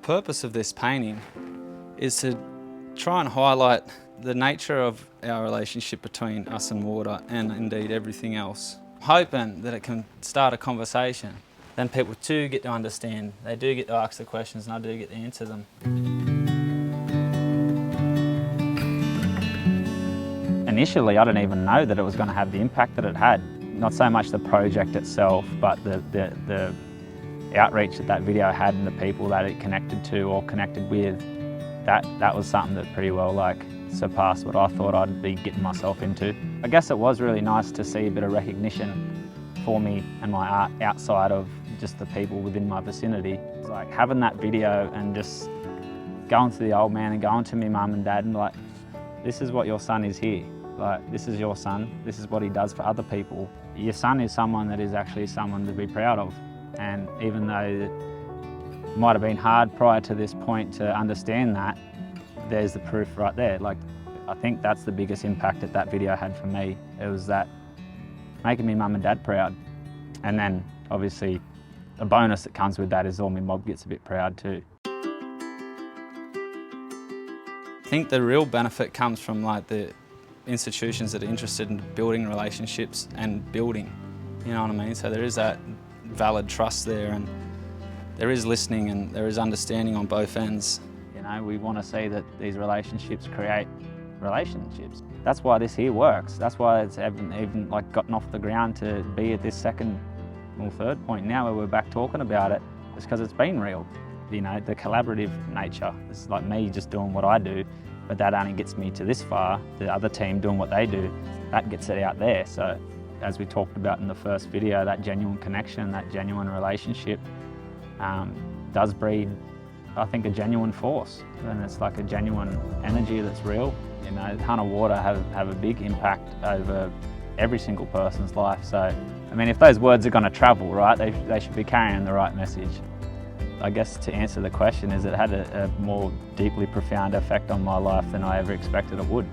purpose of this painting is to try and highlight the nature of our relationship between us and water, and indeed everything else. Hoping that it can start a conversation. Then people do get to understand, they do get to ask the questions, and I do get to answer them. Initially, I didn't even know that it was going to have the impact that it had. Not so much the project itself, but the outreach that video had and the people that it connected to or connected with. That was something that pretty well surpassed what I thought I'd be getting myself into. I guess it was really nice to see a bit of recognition for me and my art outside of just the people within my vicinity. It's like having that video and just going to the old man and going to my mum and dad and like, this is what your son is here. Like, this is your son, this is what he does for other people. Your son is someone that is actually someone to be proud of. And even though it might have been hard prior to this point to understand that, there's the proof right there. Like, I think that's the biggest impact that video had for me. It was that making me mum and dad proud. And then obviously a bonus that comes with that is all my mob gets a bit proud too. I think the real benefit comes from the institutions that are interested in building relationships and building, you know what I mean? So there is that valid trust there, and there is listening and there is understanding on both ends. You know, we want to see that these relationships create relationships. That's why this here works. That's why it's even gotten off the ground to be at this second or third point now where we're back talking about it. It's because it's been real. You know, the collaborative nature. It's like me just doing what I do, but that only gets me to this far. The other team doing what they do, that gets it out there. So as we talked about in the first video, that genuine connection, that genuine relationship does breed, I think, a genuine force. And it's like a genuine energy that's real. You know, a ton of water have a big impact over every single person's life. So, I mean, if those words are going to travel, right, they should be carrying the right message. I guess to answer the question is it had a more deeply profound effect on my life than I ever expected it would.